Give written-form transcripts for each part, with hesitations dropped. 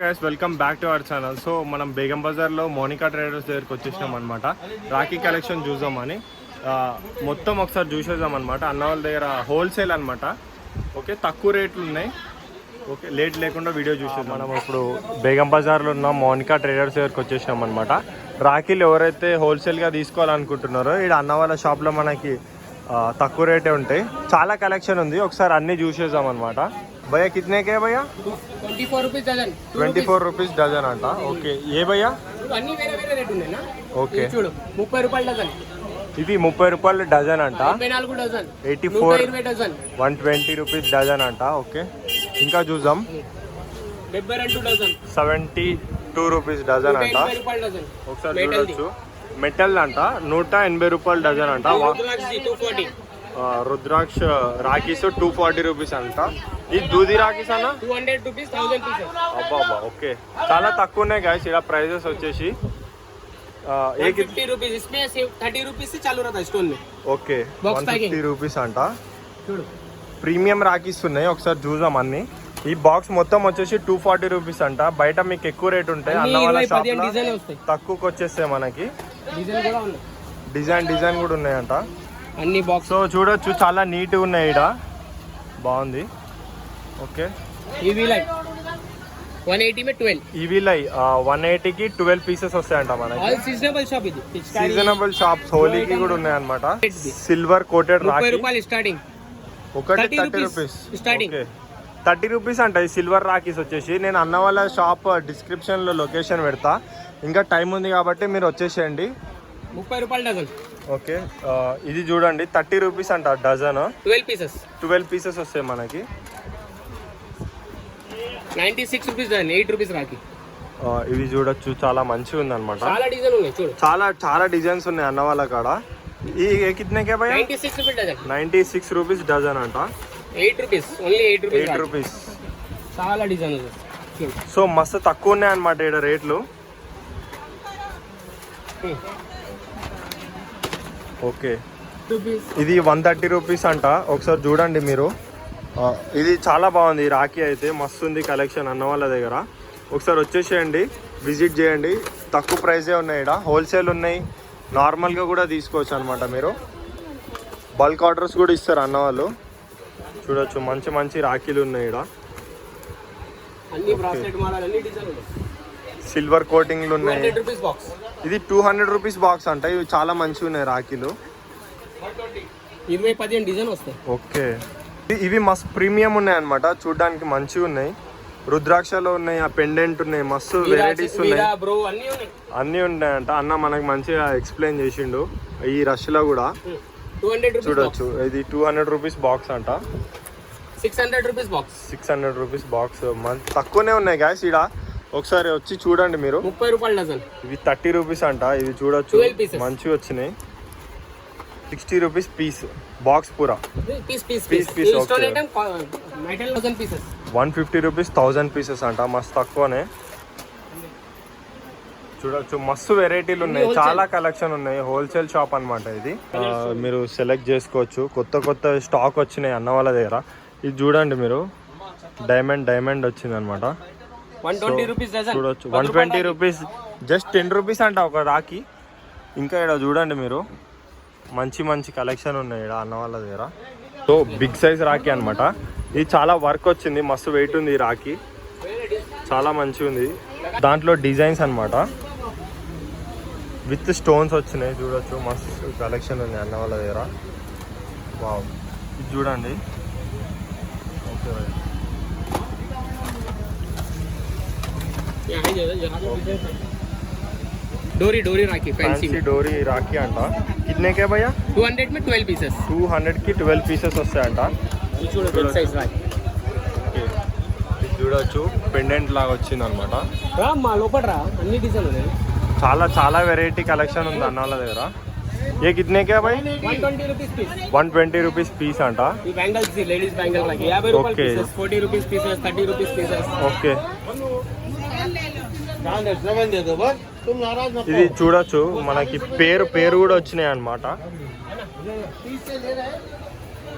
Guys welcome back to our channel. So మనం బేగం బజార్లో Monika traders దగ్గరికి వచ్చేసినాం అనమాట. రాఖీ కలెక్షన్ చూద్దామని మొత్తం ఒకసారి చూసేద్దాం అనమాట. అన్న వాళ్ళ దగ్గర హోల్సేల్ అనమాట. ఓకే, తక్కువ రేట్లు ఉన్నాయి. ఓకే, లేట్ లేకుండా వీడియో చూసేద్దాం. మనం ఇప్పుడు బేగం బజార్లో ఉన్న మోనికా ట్రేడర్స్ దగ్గరికి వచ్చేసినాం అనమాట. రాఖీలు ఎవరైతే హోల్సేల్గా తీసుకోవాలనుకుంటున్నారో ఇక్కడ అన్న వాళ్ళ షాప్లో మనకి తక్కువ రేటే ఉంటాయి. చాలా కలెక్షన్ ఉంది, ఒకసారి అన్నీ చూసేద్దాం అనమాట. भैया कितने के है भैया? 24 रुपीस डजन. 24 रुपीस डजन अंट. ओके, ये भैया అన్ని వేరే వేరే రేట్ ఉన్నాయి నా. ఓకే, చూడు 30 రూపాయల డజన్. ఇది 30 రూపాయల డజన్ అంట. 84 డజన్. 84 డజన్. 120 రూపీస్ డజన్ అంట. ఓకే, ఇంకా చూద్దాం. 72 డజన్. 72 రూపీస్ డజన్ అంట. 180 రూపాయల డజన్. ఒకసారి చూడొచ్చు. మెటల్ అంట 180 రూపాయల డజన్ అంట. రుద్రాక్ష రాఖీస్ 240 రూపీస్ అంట. ఈ దూది రాఖీస్ అన్న 200 రూపీస్ 1000 పీసెస్. అబ్బా, ఓకే, చాలా తక్కువ ఉన్నాయి గాయస్. ఇలా ప్రైజెస్ వచ్చేసి 150 రూపీస్. इसमें 30 రూపీస్ से चालू रहता है स्टोन में. ఓకే, 150 రూపీస్ అంట. చూడు, ప్రీమియం రాఖీస్ ఉన్నాయి, ఒకసారి చూద్దాం అన్ని. ఈ బాక్స్ మొత్తం వచ్చేసి 240 రూపీస్ అంట. బయట మీకు ఎక్కువ రేట్ ఉంటాయి, అన్న వాళ్ళ షాప్ తక్కువకి వచ్చేస్తాయి మనకి. డిజైన్ కూడా ఉన్నాయంట అన్ని బాక్స్. సో చూడొచ్చు, చాలా నీట్గా ఉన్నాయి. ఇక్కడ బాగుంది. ఓకే, ఈవీ లై 180 में 12. ఈవీ లై 180కి 12 పీసెస్ వస్తాయంట మనకి. ఆల్ సీజనబుల్ షాప్ ఇది. సీజనబుల్ షాప్స్ హోలీకి కూడా ఉన్నాయన్నమాట. సిల్వర్ కోటెడ్ రాఖీ 30 రూపాయలు స్టార్టింగ్. ఒకటి 30 రూపీస్ స్టార్టింగ్. 30 రూపీస్ అంట ఈ సిల్వర్ రాఖీస్ వచ్చేసి. నేను అన్న వాళ్ళ షాప్ డిస్క్రిప్షన్లో లొకేషన్ పెడతా. ఇంకా టైం ఉంది కాబట్టి మీరు వచ్చేసేయండి. 30 రూపాయల డజన్. ఓకే, ఇది చూడండి 30 రూపీస్ అంట డజన్. 12 పీసెస్ వస్తాయి మనకి. 96 రూపీస్ డజన్. 8 రూపీస్ రాఖీ. ఇవి చూడొచ్చు, చాలా మంచిగా ఉంది అనమాట. చాలా డిజైన్ ఉన్నాయి, చూడు. చాలా డిజైన్స్ ఉన్నాయి అన్న వాళ్ళ కాడ. ఈ కితనేకే భయ్యా? 96 రూపీస్ డజన్. 96 రూపీస్ డజన్ అంట. 8 రూపీస్, ఓన్లీ 8 రూపీస్. చాలా డిజైన్ ఉంది. సో మస్తు తక్కువ ఉన్నాయి అనమాట ఇక్కడ రేట్లు. ఓకే, ఇది 130 రూపీస్ అంట. ఒకసారి చూడండి మీరు. ఇది చాలా బాగుంది. రాఖీ అయితే మస్తు ఉంది కలెక్షన్ అన్న వాళ్ళ దగ్గర. ఒకసారి వచ్చేసేయండి, విజిట్ చేయండి. తక్కువ ప్రైజే ఉన్నాయి ఇక్కడ. హోల్సేల్ ఉన్నాయి, నార్మల్గా కూడా తీసుకోవచ్చు అనమాట. మీరు బల్క్ ఆర్డర్స్ కూడా ఇస్తారు అన్న వాళ్ళు. చూడొచ్చు, మంచి మంచి రాఖీలు ఉన్నాయి ఇక్కడ. సిల్వర్ కోటింగ్లు ఉన్నాయి. ఇది 200 రూపీస్ బాక్స్ అంట. ఇవి చాలా మంచిగా ఉన్నాయి రాఖీలు. 20-15 డిజైన్ వస్తాయి. ఓకే, ఇవి మస్తు ప్రీమియం ఉన్నాయి అనమాట. చూడడానికి మంచిగా ఉన్నాయి. రుద్రాక్షలో ఉన్నాయి, ఆ పెండెంట్ ఉన్నాయి, మస్తు వెరైటీస్ ఉన్నాయి. అన్నీ ఉన్నాయంట. అన్న మనకు మంచిగా ఎక్స్ప్లెయిన్ చేసిండు. ఈ రష్ లో కూడా చూడొచ్చు. ఇది 200 రూపీస్ బాక్స్ అంట. 600 రూపీస్ బాక్స్. 600 rupees box. తక్కువనే ఉన్నాయి గాయస్ ఇక్కడ. ఒకసారి వచ్చి చూడండి మీరు. 30 రూపాయల డజన్. ఇవి 30 రూపీస్ అంట. ఇవి చూడొచ్చు, మంచిగా వచ్చినాయి. 60 రూపీస్ పీస్ బాక్స్ పూరా. 150 రూపీస్ 1000 పీసెస్ అంట. మస్తు తక్కువనే. చూడొచ్చు, మస్తు వెరైటీలు ఉన్నాయి, చాలా కలెక్షన్ ఉన్నాయి. హోల్సేల్ షాప్ అనమాట ఇది. మీరు సెలెక్ట్ చేసుకోవచ్చు. కొత్త స్టాక్ వచ్చినాయి అన్న వాళ్ళ దగ్గర. ఇది చూడండి మీరు, డైమండ్ వచ్చింది అనమాట. 120 రూపీస్ డజన్. చూడొచ్చు, 120 రూపీస్. జస్ట్ 10 రూపీస్ అంట ఒక రాఖీ. ఇంకా ఇక్కడ చూడండి మీరు, మంచి కలెక్షన్ ఉన్నాయి ఇక్కడ అన్న వాళ్ళ దగ్గర. సో బిగ్ సైజ్ రాఖీ అనమాట. ఇది చాలా వర్క్ వచ్చింది, మస్తు వెయిట్ ఉంది ఈ రాఖీ. చాలా మంచిగా ఉంది. దాంట్లో డిజైన్స్ అనమాట, విత్ స్టోన్స్ వచ్చినాయి. చూడొచ్చు, మస్తు కలెక్షన్ ఉంది అన్న వాళ్ళ దగ్గర. వావ్, ఇది చూడండి. ఓకే, डोरी राखी, फैंसी डोरी राखी अंट. कितने के भैया? 200 में 12 पीसेस. 200 की 12 पीसेस వస్తాయంట. చూడొచ్చు, పెండెంట్ లాగా వచ్చింది అనమాట. చాలా వెరైటీ కలెక్షన్ ఉంది అన్న వాళ్ళ దగ్గర. ये कितने के भाई? 120 रुपीस पीस. 120 रुपीस पीस अंट. ఈ బ్యాంగిల్స్, లేడీస్ బ్యాంగిల్ రాఖీ 50 రూపాయల pieces, 40 rupees pieces, 30 rupees pieces. Okay, ఇది చూడొచ్చు, మనకి పేరు కూడా వచ్చినాయి అనమాట.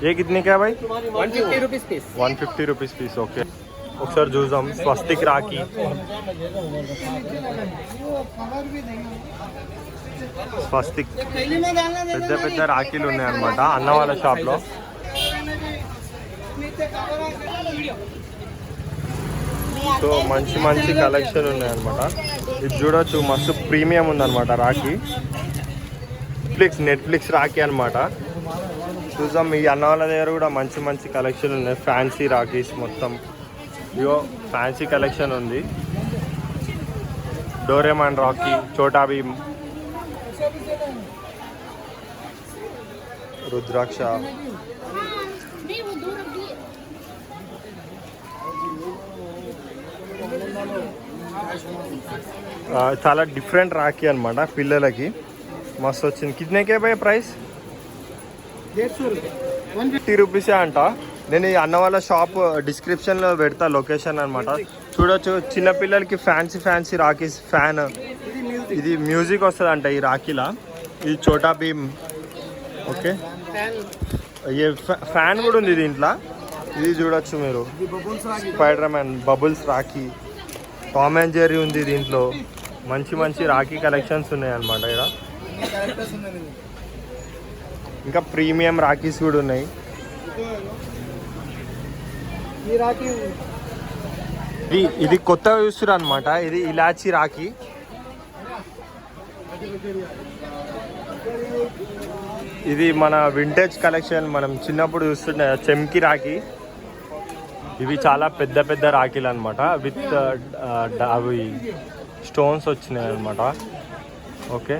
ये कितने का भाई? 150 rupees piece. 150 rupees piece. Okay, ఒకసారి చూద్దాం. స్వస్తిక్ రాఖీ, స్వస్తిక్ పెద్ద పెద్ద రాఖీలు ఉన్నాయన్నమాట అన్న వాళ్ళ షాప్లో. సో మంచి మంచి కలెక్షన్ ఉన్నాయన్నమాట. ఇది చూడొచ్చు, మస్తు ప్రీమియం ఉందన్నమాట రాఖీ. నెట్ఫ్లిక్స్ రాఖీ అనమాట. చూద్దాం, ఈ అన్న వాళ్ళ దగ్గర కూడా మంచి మంచి కలెక్షన్ ఉన్నాయి. ఫ్యాన్సీ రాఖీస్ మొత్తం, ఇగో ఫ్యాన్సీ కలెక్షన్ ఉంది. డోరేమాన్ రాఖీ, చోటా భీమ్, రుద్రాక్ష, చాలా డిఫరెంట్ రాఖీ అనమాట పిల్లలకి. మస్తు వచ్చింది. కితనేకే భయ్ ప్రైస్? 150 రూపీసే అంట. నేను ఈ అన్న వాళ్ళ షాప్ డిస్క్రిప్షన్లో పెడతా లొకేషన్ అనమాట. చూడొచ్చు, చిన్నపిల్లలకి ఫ్యాన్సీ రాఖీస్. ఇది మ్యూజిక్ వస్తుంది అంట ఈ రాఖీలా. ఇది చోటా భీమ్. ఓకే, ఫ్యాన్ కూడా ఉంది దీంట్లో. ఇది చూడొచ్చు మీరు, spider man, bubbles Rakhi, Tom and Jerry ఉంది దీంట్లో. మంచి మంచి రాఖీ కలెక్షన్స్ ఉన్నాయి అన్నమాట ఇక్కడ. ఇంకా ప్రీమియం రాఖీస్ కూడా ఉన్నాయి. ఇది కొత్తగా చూస్తున్నారు అనమాట. ఇది ఇలాచీ రాఖీ. ఇది మన వింటేజ్ కలెక్షన్. మనం చిన్నప్పుడు చూస్తుండే చెమ్కి రాఖీ. ఇవి చాలా పెద్ద పెద్ద రాఖీలు అనమాట. విత్ అవి స్టోన్స్ వచ్చినాయి అనమాట. ఓకే.